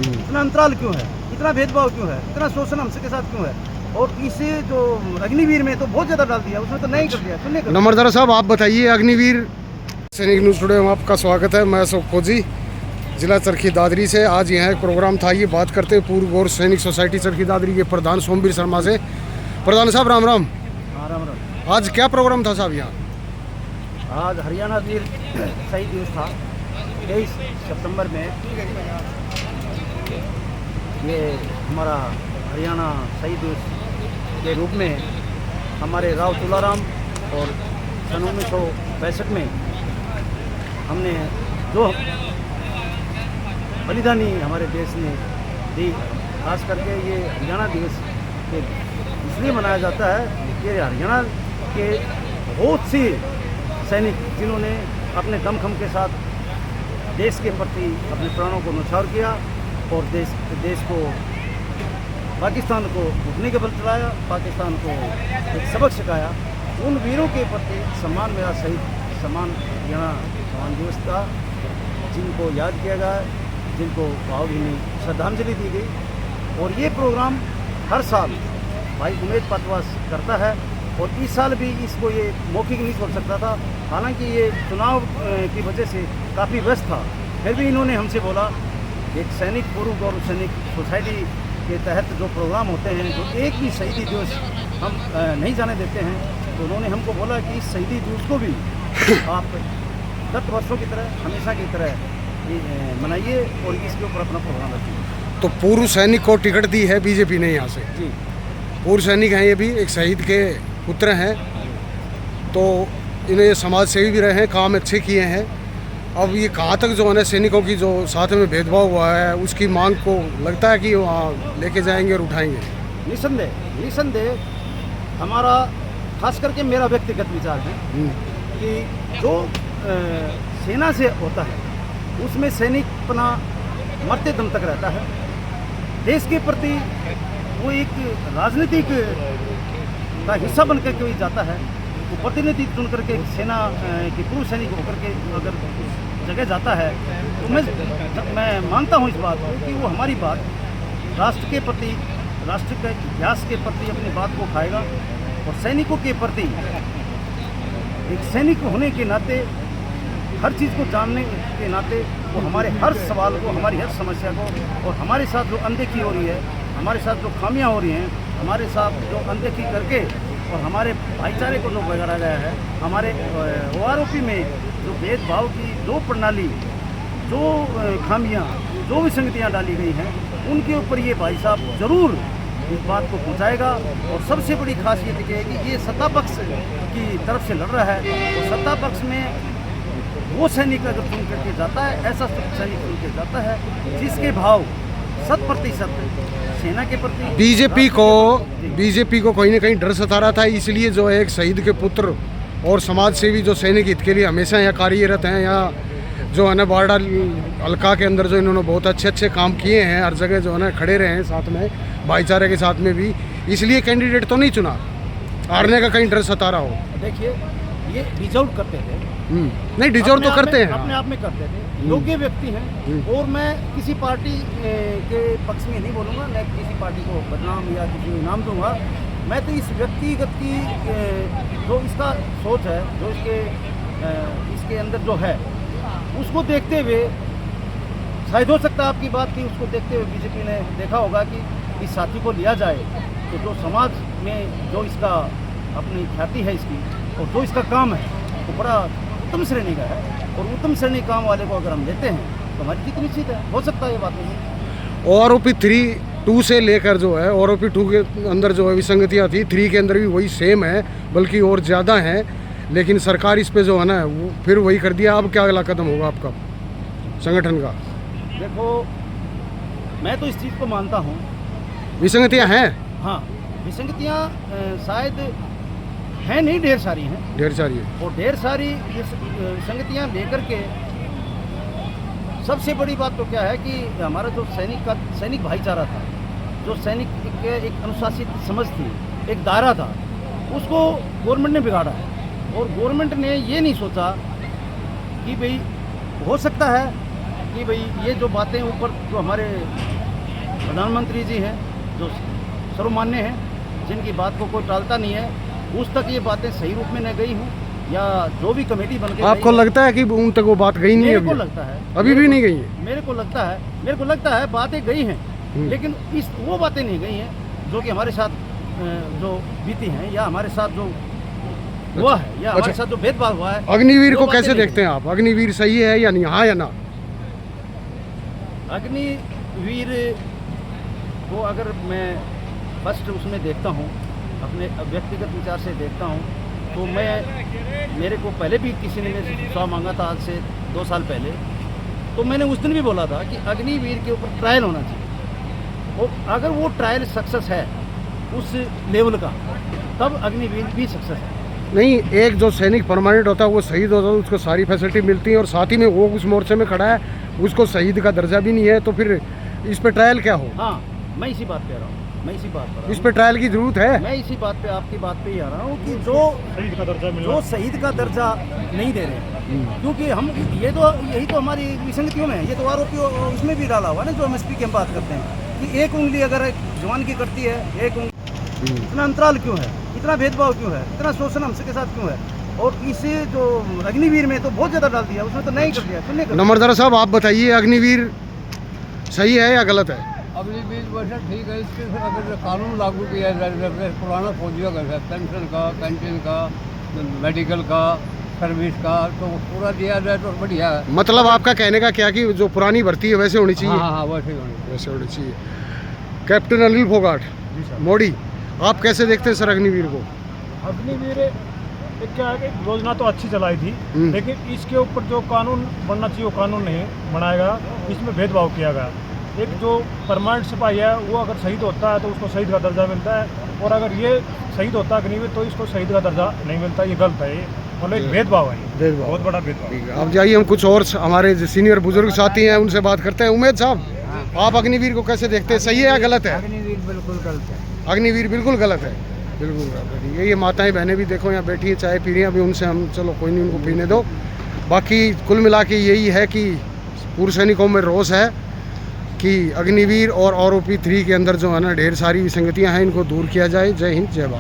इतना अंतराल क्यों है, इतना भेदभाव क्यों है, इतना शोषण हमसे के साथ क्यों है। और इसे जो अग्निवीर में तो बहुत ज़्यादा डाल दिया, उसमें तो नहीं कर दिया, सुनने का। नंबरदार साहब आप बताइए, अग्निवीर सैनिक न्यूज़ टुडे में आपका स्वागत है। मैं अशोक फौजी, जिला चरखी दादरी से। आज यहाँ एक प्रोग्राम था, ये बात करते हैं पूर्व गौर सैनिक सोसाइटी चरखी दादरी के प्रधान सोमवीर शर्मा से। प्रधान साहब राम राम। हाँ, राम राम। आज क्या प्रोग्राम था साहब यहाँ? आज हरियाणा वीर शहीद दिवस था 23 सितंबर में। ये हमारा हरियाणा शहीद दिवस के रूप में हमारे राव तुलाराम और सन 1965 में हमने जो बलिदानी हमारे देश ने दी, खास करके ये हरियाणा दिवस के इसलिए मनाया जाता है कि हरियाणा के बहुत सी सैनिक जिन्होंने अपने दमखम के साथ देश के प्रति अपने प्राणों को न्यौछावर किया और देश को, पाकिस्तान को घुटने के बल चलाया, पाकिस्तान को एक सबक सिखाया, उन वीरों के प्रति सम्मान मेरा शहीद सम्मान हरियाणा सम्मान दिवस था, जिनको याद किया गया, जिनको भावभीनी श्रद्धांजलि दी गई। और ये प्रोग्राम हर साल भाई उमेद पतवास करता है और इस साल भी इसको ये मौखिक नहीं छोड़ सकता था। हालांकि ये चुनाव की वजह से काफ़ी व्यस्त था, फिर भी इन्होंने हमसे बोला एक सैनिक पूर्व गौरव सैनिक सोसाइटी के तहत जो प्रोग्राम होते हैं, जो एक भी शहीदी दिवस हम नहीं जाने देते हैं, तो उन्होंने हमको बोला कि इस शहीदी दिवस को भी आप 10 वर्षों की तरह हमेशा की तरह मनाइए और इसके ऊपर अपना प्रोग्राम रखिए। तो पूर्व सैनिक को टिकट दी है बीजेपी ने यहाँ से। जी, पूर्व सैनिक हैं, ये भी एक शहीद के पुत्र हैं, तो इन्हें समाज सेवी भी रहे हैं, काम अच्छे किए हैं। अब ये कहाँ तक जो है ना सैनिकों की जो साथ में भेदभाव हुआ है उसकी मांग को लगता है कि वहाँ लेके जाएंगे और उठाएंगे। निसंदेह हमारा खास करके मेरा व्यक्तिगत विचार है कि जो सेना से होता है उसमें सैनिक अपना मरते दम तक रहता है। देश के प्रति वो एक राजनीतिक का हिस्सा बन करके भी जाता है, वो प्रतिनिधि चुन करके सेना के पूर्व सैनिक होकर के अगर उस जगह जाता है, तो मैं मानता हूँ इस बात को कि वो हमारी बात राष्ट्र के प्रति, राष्ट्र के इतिहास के प्रति अपनी बात को उठाएगा और सैनिकों के प्रति एक सैनिक होने के नाते, हर चीज़ को जानने के नाते वो हमारे हर सवाल को, हमारी हर समस्या को और हमारे साथ जो अनदेखी हो रही है, हमारे साथ जो खामियां हो रही हैं, हमारे साथ जो अनदेखी करके और हमारे भाईचारे को जो बिगाड़ा गया है, हमारे OROP में जो भेदभाव की जो प्रणाली, जो खामियां, जो विसंगतियां डाली गई हैं, उनके ऊपर ये भाई साहब ज़रूर इस बात को पहुंचाएगा। और सबसे बड़ी खासियत ये है कि ये सत्ता पक्ष की तरफ से लड़ रहा है, तो सत्ता पक्ष में वो सैनिक अगर चुन करके जाता है, ऐसा सैनिक चुन के जाता है जिसके भाव 100% सेना के प्रति। बीजेपी को कहीं ना कहीं डर सता रहा था, इसलिए जो है एक शहीद के पुत्र और समाज सेवी जो सैनिक हित के लिए हमेशा यहाँ कार्यरत हैं, यहाँ जो है ना बारडा हल्का के अंदर जो इन्होंने बहुत अच्छे काम किए हैं, हर जगह जो है ना खड़े रहे हैं साथ में, भाईचारे के साथ में भी, इसलिए कैंडिडेट तो नहीं चुना। हारने का कहीं डर सता रहा हो? देखिए, ये डिजर्व करते थे, नहीं डिजर्व तो करते हैं, अपने आप में करते थे, योग्य व्यक्ति हैं। और मैं किसी पार्टी के पक्ष में नहीं बोलूँगा, मैं किसी पार्टी को बदनाम या किसी को इनाम दूंगा। मैं तो इस व्यक्तिगत की जो इसका सोच है, जो इसके अंदर जो है, उसको देखते हुए शायद हो सकता है आपकी बात की, उसको देखते हुए बीजेपी ने देखा होगा कि इस साथी को लिया जाए तो जो समाज में जो इसका अपनी ख्याति है इसकी और जो इसका काम है वो बड़ा उत्तम श्रेणी का है, और उत्तम श्रेणी काम वाले को अगर हम लेते हैं तो हमारी जीत निश्चित है। हो सकता है ये बात नहीं। OROP 2 से लेकर जो है OROP 2 के अंदर जो है विसंगतियाँ थी, 3 के अंदर भी वही सेम है, बल्कि और ज़्यादा है, लेकिन सरकार इस पे जो है ना वो फिर वही कर दिया। अब क्या अगला कदम होगा आपका संगठन का? देखो, मैं तो इस चीज़ को मानता हूँ, विसंगतियाँ हैं। हाँ, विसंगतियाँ शायद हैं नहीं, ढेर सारी हैं, ढेर सारी है, और ढेर सारी विसंगतियाँ लेकर के सबसे बड़ी बात तो क्या है कि हमारा जो सैनिक भाईचारा था, जो सैनिक एक अनुशासित समझ थी, एक दायरा था, उसको गवर्नमेंट ने बिगाड़ा है। और गवर्नमेंट ने ये नहीं सोचा कि भाई हो सकता है कि भाई ये जो बातें ऊपर जो हमारे प्रधानमंत्री जी हैं, जो सर्वमान्य हैं, जिनकी बात को कोई टालता नहीं है, उस तक ये बातें सही रूप में न गई हूँ, या जो भी कमेटी बन के आपको लगता है कि उन तक वो बात गई नहीं है? मेरे को लगता है अभी भी नहीं गई है। मेरे को लगता है बातें गई हैं, लेकिन वो बातें नहीं गई हैं जो कि हमारे साथ जो बीती हैं, या हमारे साथ जो हुआ है, या हमारे साथ जो भेदभाव हुआ है। अग्निवीर को कैसे देखते हैं आप? अग्निवीर सही है या नहीं, हाँ या ना? अग्निवीर को अगर मैं फर्स्ट उसमें देखता हूँ, अपने व्यक्तिगत विचार से देखता हूँ, तो मेरे को पहले भी किसी ने मेरे से 100 मांगा था, आज से 2 साल पहले, तो मैंने उस दिन भी बोला था कि अग्निवीर के ऊपर ट्रायल होना चाहिए, और अगर वो ट्रायल सक्सेस है उस लेवल का, तब अग्निवीर भी सक्सेस है। नहीं, एक जो सैनिक परमानेंट होता है वो शहीद होता है, उसको सारी फैसिलिटी मिलती है, और साथ ही में वो उस मोर्चे में खड़ा है, उसको शहीद का दर्जा भी नहीं है, तो फिर इस पे ट्रायल क्या हो? हाँ, मैं इसी बात पे आ रहा हूँ, इस पे ट्रायल की जरूरत है। मैं इसी बात पे, आपकी बात पे ही आ रहा हूँ कि जो शहीद का दर्जा नहीं दे रहे, क्योंकि हम यही तो हमारी विसंगतियों में है। ये तो आरोपी उसमें भी डाला हुआ है ना, जो एमएसपी की हम बात करते हैं कि एक उंगली अगर एक जवान की कटती है, एक उंगली, इतना अंतराल क्यों है, इतना भेदभाव क्यों है, इतना शोषण हमसे के साथ क्यों है? और इसे जो अग्निवीर में तो बहुत ज़्यादा डाल दिया, उसमें तो नहीं कर दिया, क्यों नहीं कर दिया? नंबरदार साहब, आप बताइए, अग्निवीर सही है या गलत है? अग्निवीर वैसे ठीक है, इसके अगर कानून लागू किया जाए, जैसे पुराना फौजियों का है, पेंशन का, कैंटीन का, मेडिकल का, सर्विस का, तो पूरा दिया जाए तो बढ़िया है। मतलब आपका कहने का क्या कि जो पुरानी भर्ती है वैसे होनी चाहिए? हाँ, वैसे होनी चाहिए। कैप्टन अनिल फोगाट, मोदी, आप कैसे देखते हैं सर अग्निवीर को? अग्निवीर एक क्या है कि योजना तो अच्छी चलाई थी, लेकिन इसके ऊपर जो कानून बनना चाहिए वो कानून नहीं बनाएगा, इसमें भेदभाव किया गया। एक जो परमानेंट सिपाही है वो अगर शहीद होता है तो उसको शहीद का दर्जा मिलता है, और अगर ये शहीद होता है अग्निवीर तो इसको शहीद का दर्जा नहीं मिलता। ये गलत है, ये मतलब एक भेदभाव है, बहुत बड़ा भेदभाव। अब जाइए, हम कुछ और हमारे सीनियर बुजुर्ग साथी हैं उनसे बात करते हैं। उमेद साहब, आप अग्निवीर को कैसे देखते हैं, सही है या गलत है? अग्निवीर बिल्कुल गलत है। अग्निवीर बिल्कुल गलत है, बिल्कुल गलत है। ये माताएं बहनें भी देखो यहाँ बैठी है, चाय पी रही हैं, अभी उनसे हम, चलो कोई नहीं, उनको पीने दो। बाकी कुल मिला के यही है कि पूर्व सैनिकों में रोष है कि अग्निवीर और आरोपी 3 के अंदर जो है ना ढेर सारी विसंगतियाँ हैं, इनको दूर किया जाए। जय हिंद, जय भारत।